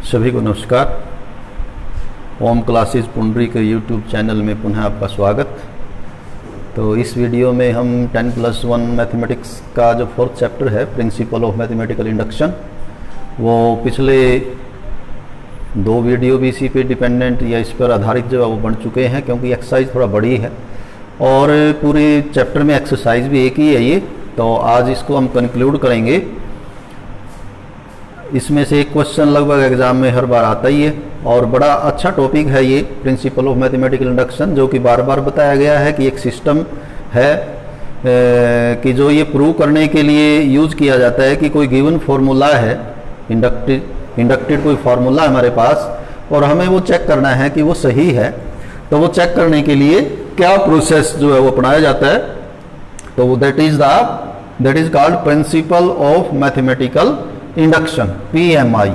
सभी को नमस्कार। होम क्लासेस पुंडरी के यूट्यूब चैनल में पुनः आपका स्वागत। तो इस वीडियो में हम 10+1 मैथमेटिक्स का जो फोर्थ चैप्टर है प्रिंसिपल ऑफ मैथमेटिकल इंडक्शन, वो पिछले दो वीडियो भी इसी पे डिपेंडेंट या इस पर आधारित जो है वो बन चुके हैं, क्योंकि एक्सरसाइज थोड़ा बड़ी है और पूरे चैप्टर में एक्सरसाइज भी एक ही है ये। तो आज इसको हम कंक्लूड करेंगे। इसमें से एक क्वेश्चन लगभग एग्जाम में हर बार आता ही है और बड़ा अच्छा टॉपिक है ये प्रिंसिपल ऑफ मैथमेटिकल इंडक्शन, जो कि बार बार बताया गया है कि एक सिस्टम है कि जो ये प्रूव करने के लिए यूज किया जाता है कि कोई गिवन फार्मूला है, इंडक्टेड कोई फार्मूला है हमारे पास, और हमें वो चेक करना है कि वो सही है। तो वो चेक करने के लिए क्या प्रोसेस जो है वो अपनाया जाता है, तो that is called principle of mathematical induction, PMI।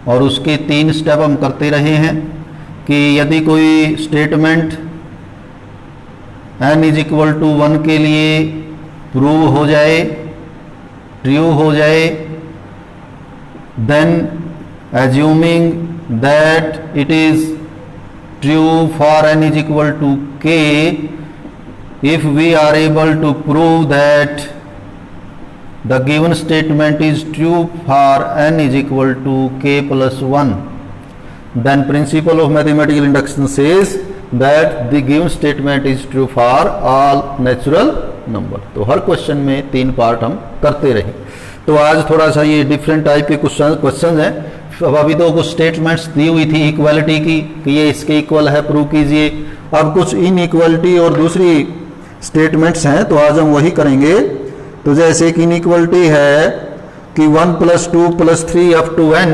और उसके 3 स्टेप हम करते रहे हैं कि यदि कोई स्टेटमेंट n = 1 के लिए प्रूव हो जाए, ट्रू हो जाए, then assuming that it is true for n = k, if we are able to prove that the given statement is true for n = k + 1, then principle of mathematical induction says that the given statement is true for all natural number। तो हर question में 3 part हम करते रहे। तो आज थोड़ा सा ये डिफरेंट टाइप के क्वेश्चन हैं। अब अभी तो कुछ स्टेटमेंट्स दी हुई थी इक्वालिटी की कि ये इसके इक्वल है, प्रूव कीजिए। अब कुछ इनइक्वालिटी और दूसरी स्टेटमेंट्स हैं, तो आज हम वही करेंगे। तो जैसे कि इनइक्वालिटी है कि 1 + 2 + 3 up to n,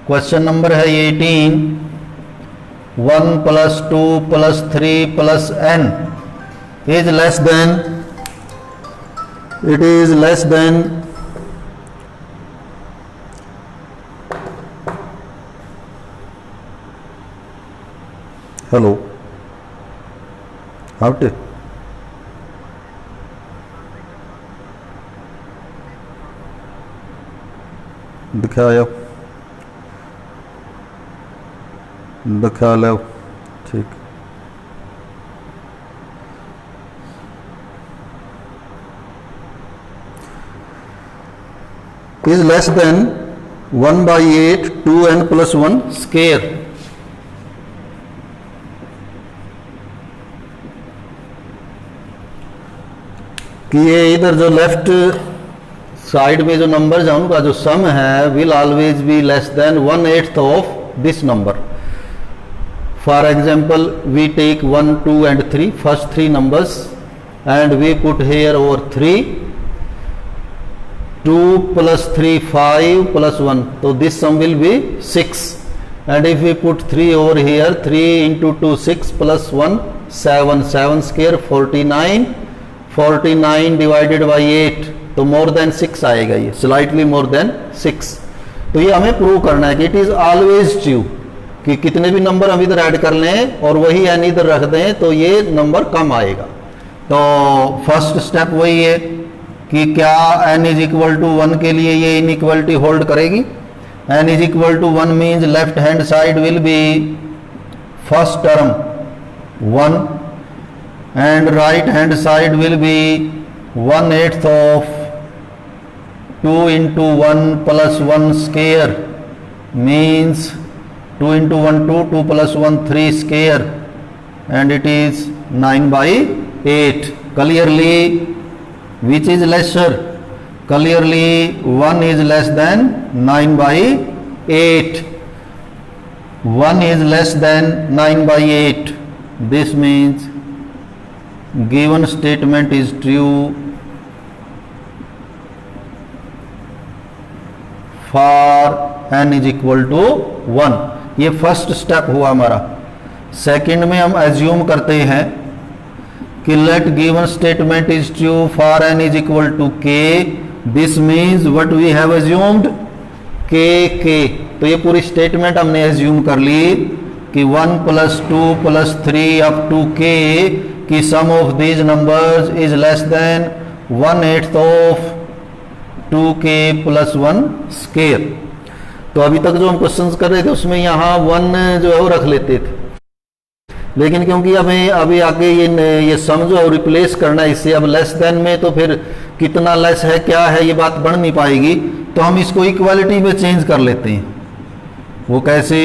question number है 18, 1 + 2 + 3 + n is less than, it is less than hello how to दिखा लो ठीक। Is less than 1/8 2n + 1 square. कि ये इधर जो लेफ्ट साइड में जो नंबर्स हैं उनका जो सम है will always be less than 1/8 of this number. For example we take 1 2 and 3, first 3 numbers, and we put here over 3, 2 + 3 5 + 1, so this sum will be 6। and if we put 3 over here, 3 × 2 6 + 1 7, 7 square 49, 49 divided by 8, तो more than 6 आएगा, ये slightly more than 6। तो ये हमें prove करना है कि it is always true, कि कितने भी नंबर हम इधर ऐड कर लें और वही n इधर रख दें तो ये नंबर कम आएगा। तो फर्स्ट स्टेप वही है कि क्या n = 1 के लिए ये इनइक्वालिटी होल्ड करेगी। n = 1 means left hand side will be first term 1 and right hand side will be 1/8 of 2 × 1 + 1 square, means 2 × 1 2, 2 + 1 3 square, and it is 9/8। clearly which is lesser? clearly 1 is less than 9/8, 1 is less than 9/8। this means given statement is true for n = 1। ये first step हुआ हमारा। Second में हम assume करते हैं कि let given statement is true for n = k। This means what we have assumed k। तो ये पूरी स्टेटमेंट हमने एज्यूम कर ली कि 1 + 2 + 3 अप टू k कि sum of these numbers is less than 1/8 of 2k + 1 square. तो अभी तक जो हम क्वेश्चंस कर रहे थे उसमें यहाँ 1 जो है वो रख लेते थे, लेकिन क्योंकि हमें अभी आगे ये सम जो है रिप्लेस करना है इससे, अब लेस देन में तो फिर कितना लेस है क्या है ये बात बढ़ नहीं पाएगी, तो हम इसको इक्वालिटी में चेंज कर लेते हैं। वो कैसे,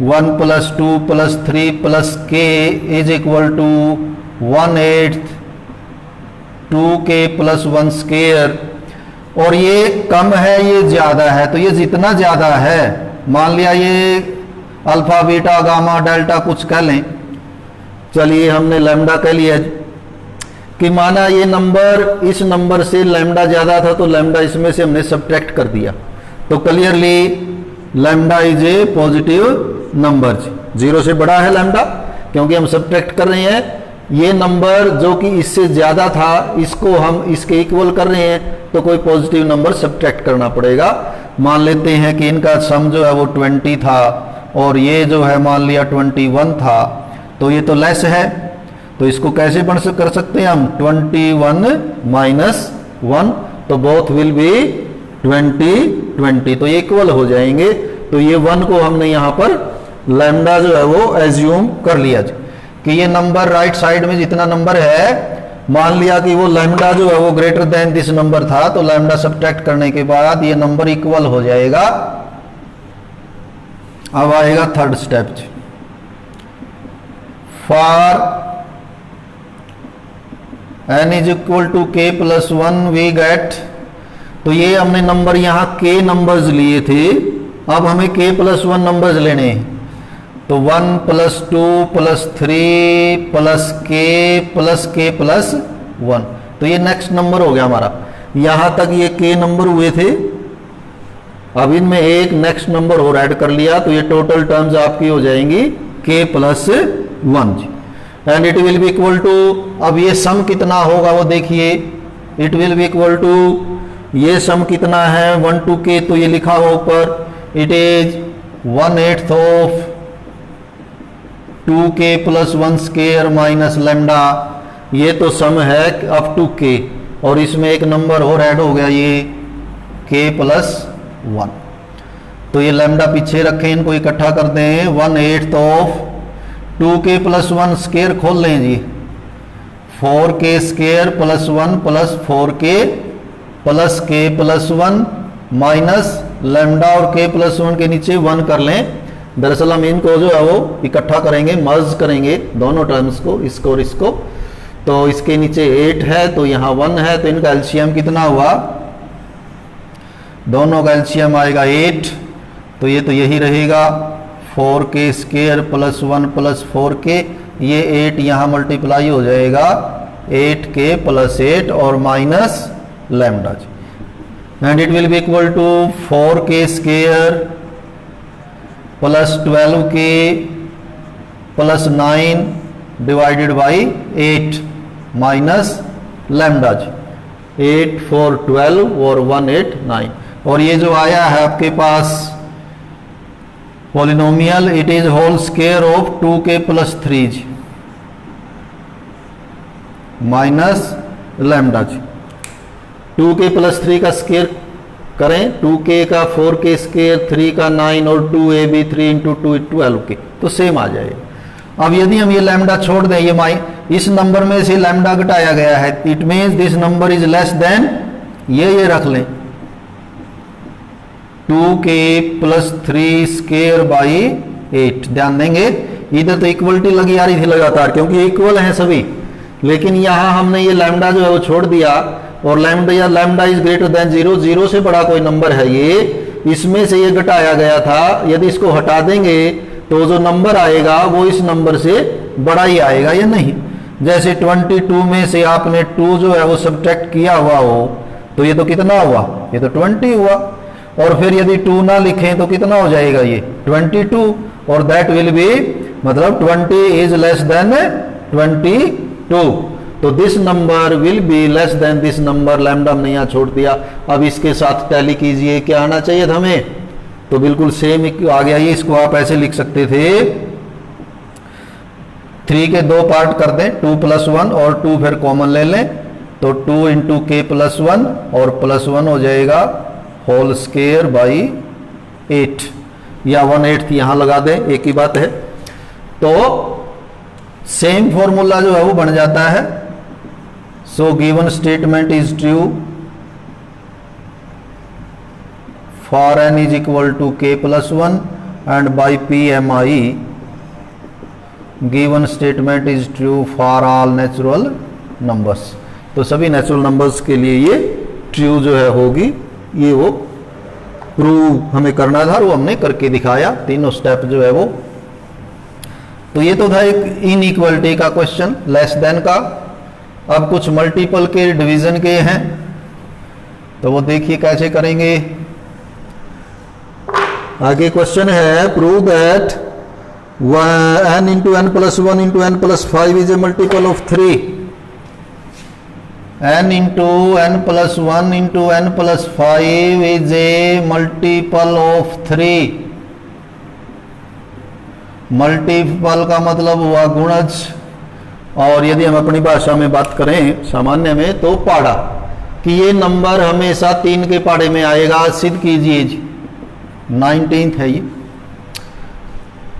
1 + 2 + 3 + k is equal to 1/8 2k + 1 square. और ये कम है ये ज़्यादा है, तो ये जितना ज़्यादा है, मान लिया ये अल्फा बीटा गामा डेल्टा कुछ कह लें, चलिए हमने लैम्डा कह लिया कि माना ये नंबर इस नंबर से लैम्डा ज़्यादा था, तो लैम्डा इसमें से हमने सब्ट्रैक्ट कर दिया, तो clearly lambda is a positive number. 0 से बड़ा है लैम्डा, क्योंकि हम सब्ट्रैक्ट कर रहे हैं। ये नंबर जो कि इससे ज़्यादा था इसको हम इसके इक्वल कर रहे हैं, तो कोई पॉजिटिव नंबर सब्ट्रैक्ट करना पड़ेगा। मान लेते हैं कि इनका सम जो है वो 20 था और ये जो है मान लिया 21 था, तो ये तो लेस है, तो इसको कैसे कर सकते हैं हम, 21 - 1, तो बोथ विल बी 20, तो ये इक्वल हो जाएंगे। तो ये 1 को हमने यहाँ पर लैम्डा जो है वो एज्यूम कर लिया कि ये नंबर राइट साइड में जितना नंबर है, मान लिया कि वो लैम्डा जो है वो ग्रेटर देन दिस नंबर था, तो लैम्डा सब्ट्रैक्ट करने के बाद ये नंबर इक्वल हो जाएगा। अब आएगा third step, for n is equal to k + 1 we get, तो ये हमने नंबर यहाँ k नंबर्स लिए थे, अब हमें k + 1 नंबर्स लेने हैं, तो 1 + 2 + 3 + k + 1, तो ये नेक्स्ट नंबर हो गया हमारा। यहाँ तक ये k नंबर हुए थे, अब इनमें एक नेक्स्ट नंबर और ऐड कर लिया, तो ये टोटल टर्म्स आपकी हो जाएंगी k + 1 and it will be equal to, अब ये सम कितना होगा वो देखिए, it will be equal to, ये सम कितना है 1 to k, तो ये लिखा हो ऊपर, it is 1/8 of 2k + 1 square minus lambda, ये तो सम है अप टू k, और इसमें एक नंबर और ऐड हो गया ये k + 1, तो ये लैम्डा पीछे रखें, इनको इकट्ठा कर दें, 1/8 ऑफ 2k + 1 स्क्वायर खोल लें जी, 4k square + 1 + 4k + k + 1 minus lambda, और k + 1 के नीचे 1 कर लें। दरअसल हम इनको जो है वो इकट्ठा करेंगे, मर्ज करेंगे दोनों टर्म्स को, इसको और इसको, तो इसके नीचे 8 है तो यहाँ 1 है, तो इनका एलसीएम कितना हुआ, दोनों का एलसीएम आएगा 8, तो ये तो यही रहेगा 4k स्क्वायर + 1 + 4k, ये 8 यहाँ मल्टीप्लाई हो जाएगा 8k + 8 और minus lambda, and it will be equal to 4k square + 12k + 9 divided by 8 minus lambda, 8 4 12 और 1 8 9, और ये जो आया है आपके पास polynomial, it is whole square of 2k + 3 minus lambda, 2k + 3 का स्क्वायर करें, 2k का 4k स्क्वायर, 3 का 9 और 2ab 3 × 2 12k, तो सेम आ जाएगा। अब यदि हम ये लैम्डा छोड़ दें, ये इस नंबर में से लैम्डा घटाया गया है, it means this number is less then, ये रख लें 2k + 3 स्क्वायर बाई 8, ध्यान देंगे इधर तो इक्वलिटी लगी आ रही थी लगातार, क्योंकि इक्वल हैं सभी, लेकिन यहाँ हमने ये लैम्डा जो है वो छोड़ दिया, और लैम्डा इज ग्रेटर देन 0, 0 से बड़ा कोई नंबर है ये, इसमें से ये घटाया गया था, यदि इसको हटा देंगे तो जो नंबर आएगा वो इस नंबर से बड़ा ही आएगा या नहीं। जैसे 22 में से आपने 2 जो है वो सब्ट्रैक्ट किया हुआ हो, तो ये तो कितना हुआ, ये तो 20 हुआ, और फिर यदि 2 ना लिखें तो कितना हो जाएगा ये 22, और दैट विल बी, मतलब 20 इज लेस देन 22, तो this number will B less then this number, lambda हमने यहाँ छोड़ दिया। अब इसके साथ टैली कीजिए, क्या आना चाहिए था हमें, तो बिल्कुल सेम आ गया ये, इसको आप ऐसे लिख सकते थे, 3 के 2 पार्ट कर दें, 2 + 1 और 2 फिर कॉमन ले लें, तो 2 × k + 1 और +1 हो जाएगा होल स्क्वायर बाई 8 या 1/8 यहाँ लगा दें, एक ही बात है। तो सेम फॉर्मूला जो है वो बन जाता है। So given statement is true for n is equal to k plus 1 and by PMI given statement is true for all natural numbers. तो सभी नेचुरल नंबर्स के लिए ये ट्रू जो है होगी, ये वो प्रूव हमें करना था, वो हमने करके दिखाया, तीनों स्टेप जो है वो। तो ये तो था एक इनइक्वालिटी का क्वेश्चन, लेस देन का। अब कुछ मल्टीपल के डिवीजन के हैं, तो वो देखिए कैसे करेंगे। आगे क्वेश्चन है prove that n into N plus 1 into N plus 5 is a multiple of 3। n into N plus 1 into N plus 5 is a multiple of 3। Multiple का मतलब हुआ गुणज, और यदि हम अपनी भाषा में बात करें सामान्य में तो पाड़ा, कि ये नंबर हमेशा 3 के पाड़े में आएगा। सिद्ध कीजिए जी, 19th है ये।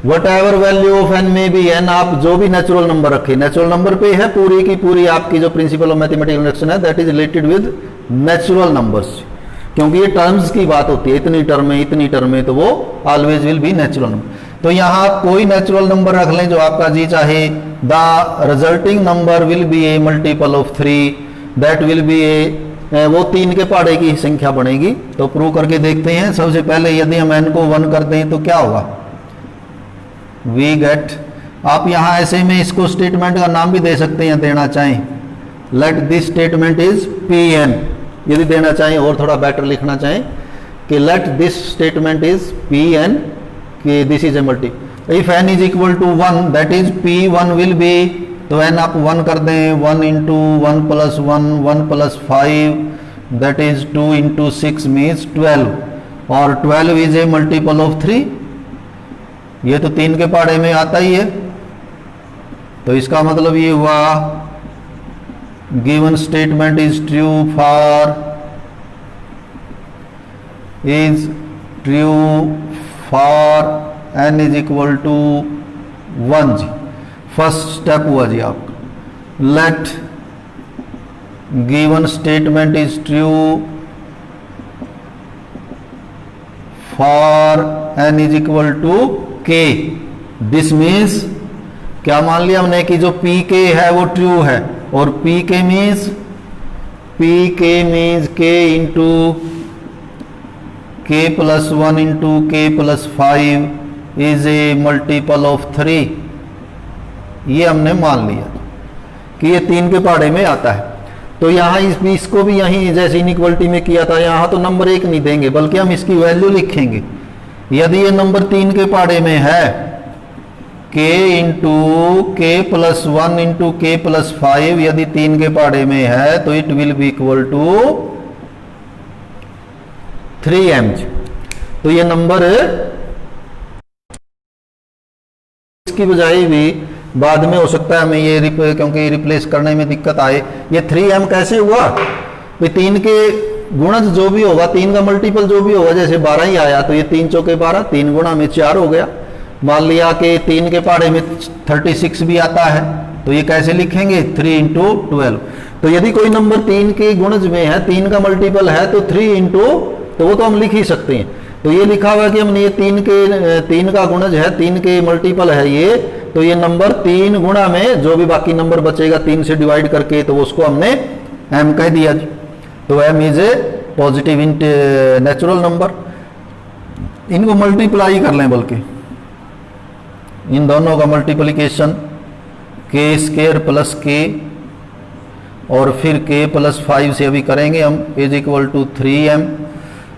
What ever value of n में भी n, आप जो भी नेचुरल नंबर रखे, नेचुरल नंबर पे है पूरी की पूरी आपकी जो प्रिंसिपल ऑफ मैथमेटिकल इंडक्शन है, that is related with natural numbers, क्योंकि ये टर्म्स की बात होती है, इतनी टर्म है इतनी टर्म है, तो वो always will be natural number. तो यहाँ आप कोई नेचुरल नंबर रख लें जो आपका जी चाहे, the resulting number will be a multiple of 3, that will be a, वो 3 के पाड़े की संख्या बनेगी। तो प्रूव करके देखते हैं। सबसे पहले यदि हम n को 1 करते हैं तो क्या होगा, वी गेट, आप यहां ऐसे में इसको स्टेटमेंट का नाम भी दे सकते हैं, देना चाहें, late this statement is Pn, यदि देना चाहें और थोड़ा बेटर लिखना चाहें कि let this statement is Pn, कि this is a multi, if n is equal to 1 that is P1 will be, तो n आप 1 कर दें, 1 into 1 plus 1 1 plus 5 that is 2 into 6 means 12, और 12 इज ए मल्टीपल ऑफ 3, ये तो 3 के पाड़े में आता ही है। तो इसका मतलब ये हुआ given statement is true for n is equal to 1 जी। फर्स्ट स्टेप हुआ जी आपका, let given statement is true for n is equal to k। This means क्या मान लिया हमने कि जो pk है वो ट्रू है, और pk means k into k plus 1 into k plus 5 is a multiple of 3। ये हमने मान लिया कि ये 3 के पाड़े में आता है। तो यहाँ इसको भी यहीं जैसे इनइक्वालिटी में किया था, यहाँ तो नंबर 1 नहीं देंगे बल्कि हम इसकी वैल्यू लिखेंगे। यदि ये नंबर 3 के पाड़े में है, k into k plus 1 into k plus 5 यदि 3 के पाड़े में है तो it will be equal to 3m। तो ये नंबर इसकी बजाय भी बाद में हो सकता है हमें ये क्योंकि रिप्लेस करने में दिक्कत आए। ये 3m कैसे हुआ, भाई 3 के गुणज जो भी होगा, 3 का मल्टीपल जो भी होगा, जैसे 12 ही आया तो ये 3 चौके 12, 3 गुणा में 4 हो गया। मान लिया कि 3 के पाड़े में 36 भी आता है, तो ये कैसे लिखेंगे, 3 इंटू 12। तो यदि कोई नंबर 3 के गुणज में है, 3 का मल्टीपल है, तो 3 इंटू, तो वो तो हम लिख ही सकते हैं। तो ये लिखा हुआ कि हमने ये 3 का गुणज है, 3 के मल्टीपल है ये, तो ये नंबर 3 गुणा में जो भी बाकी नंबर बचेगा 3 से डिवाइड करके, तो उसको हमने m कह दिया। तो m is a positive natural number. इनको मल्टीप्लाई कर लें, बल्कि इन दोनों का multiplication k square plus k और फिर k प्लस 5 से अभी करेंगे हम, इज इक्वल टू 3m।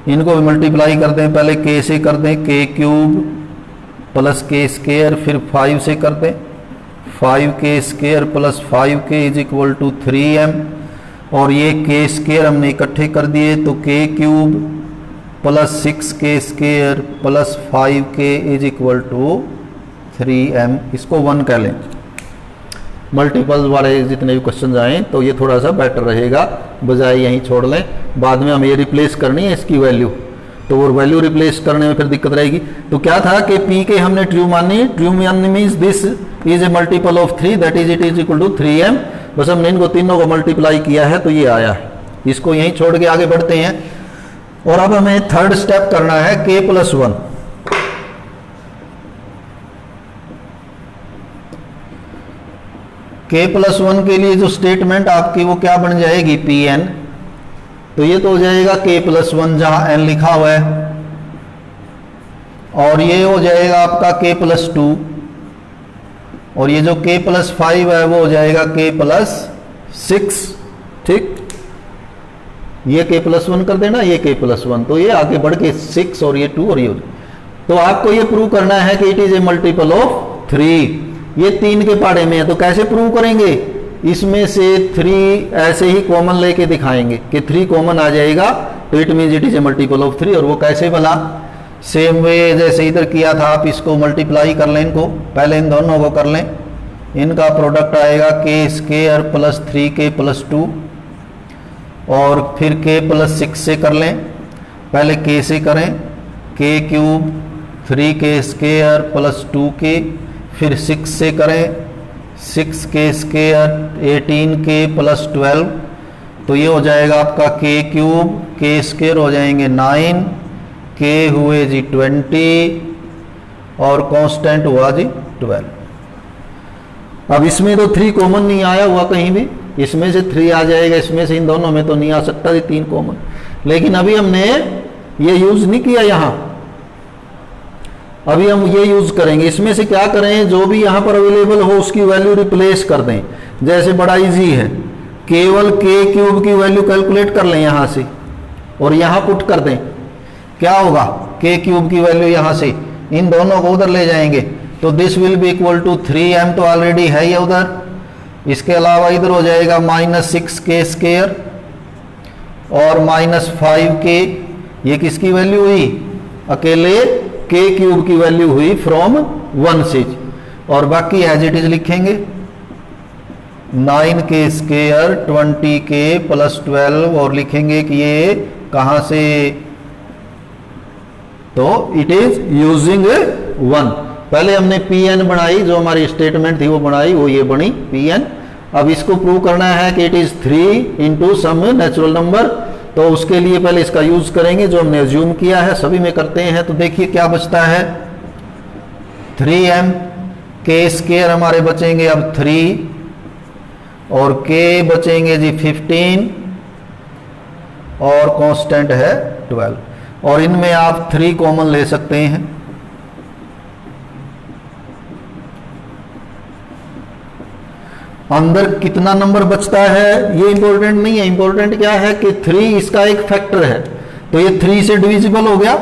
इनको भी मल्टीप्लाई कर दें, पहले k से कर दें, k cube plus k square, फिर 5 से कर दें, 5k square plus 5k is equal to 3m, और ये k स्क्वायर हमने इकट्ठे कर दिए, तो k cube plus 6k square plus 5k is equal to 3m। इसको 1 कह लें। मल्टीपल वाले जितने भी क्वेश्चन आए तो ये थोड़ा सा बेटर रहेगा, बजाय यहीं छोड़ लें, बाद में हमें ये रिप्लेस करनी है इसकी वैल्यू। तो वो वैल्यू रिप्लेस करने में फिर दिक्कत रहेगी। तो क्या था कि पी के हमने ट्रू मानी means this is a multiple of 3 that is it is equal to 3m। बस हमने इनको तीनों को मल्टीप्लाई किया है तो ये आया है। इसको यहीं छोड़ के आगे बढ़ते हैं और अब हमें थर्ड स्टेप करना है k प्लस 1। k प्लस 1 के लिए जो स्टेटमेंट आपकी वो क्या बन जाएगी Pn। तो ये तो हो जाएगा k प्लस 1 जहां n लिखा हुआ है और ये हो जाएगा आपका k प्लस 2 और ये जो k प्लस 5 है वो हो जाएगा k प्लस 6। ठीक, ये k प्लस 1 कर देना, ये k प्लस 1, तो ये आगे बढ़ के 6 और ये 2 और ये। तो आपको ये प्रूव करना है कि it is a multiple of 3। ये 3 के पहाड़े में है तो कैसे प्रूव करेंगे, इसमें से 3 ऐसे ही कॉमन लेके दिखाएंगे कि 3 कॉमन आ जाएगा तो it means it is a multiple of 3। और वो कैसे भला, सेम वे जैसे इधर किया था, आप इसको मल्टीप्लाई कर लें, इनको पहले इन दोनों को कर लें, इनका प्रोडक्ट आएगा k square plus 3k plus 2 और फिर k प्लस 6 से कर लें। पहले k से करें, k cube 3k square plus 2k, फिर 6 से करें 6k स्क्वायर 18k प्लस 12, तो ये हो जाएगा आपका k क्यूब, k स्क्वायर हो जाएंगे 9, k हुए जी 20 और कांस्टेंट हुआ जी 12। अब इसमें तो 3 कॉमन नहीं आया हुआ कहीं भी, इसमें से 3 आ जाएगा, इसमें से इन दोनों में तो नहीं आ सकता जी 3 कॉमन। लेकिन अभी हमने ये यूज नहीं किया यहां, अभी हम ये यूज करेंगे। इसमें से क्या करें, जो भी यहां पर अवेलेबल हो उसकी वैल्यू रिप्लेस कर दें। जैसे बड़ा इजी है, केवल k क्यूब की वैल्यू कैलकुलेट कर लें यहां से और यहां पुट कर दें। क्या होगा, k क्यूब की वैल्यू यहां से इन दोनों को उधर ले जाएंगे तो this will be equal to 3m, तो ऑलरेडी है ये उधर। इसके अलावा इधर हो जाएगा -6k स्क्वायर और -5k, ये किसकी वैल्यू हुई, अकेले k क्यूब की वैल्यू हुई फ्रॉम 1 से, और बाकी एज इट इज लिखेंगे 9k स्क्वायर 20k प्लस 12 और लिखेंगे कि ये कहां से, तो इट इज यूजिंग 1। पहले हमने Pn बनाई, जो हमारी स्टेटमेंट थी वो बनाई, वो ये बनी Pn। अब इसको प्रूव करना है कि it is 3 into some natural number, तो उसके लिए पहले इसका यूज करेंगे जो हमने अज्यूम किया है, सभी में करते हैं। तो देखिए क्या बचता है, 3m, k स्क्वायर हमारे बचेंगे अब 3 और k बचेंगे जी 15 और कांस्टेंट है 12, और इनमें आप 3 कॉमन ले सकते हैं। अंदर कितना नंबर बचता है ये इंपॉर्टेंट नहीं है, इंपॉर्टेंट क्या है कि 3 इसका एक फैक्टर है, तो ये 3 से डिविजिबल हो गया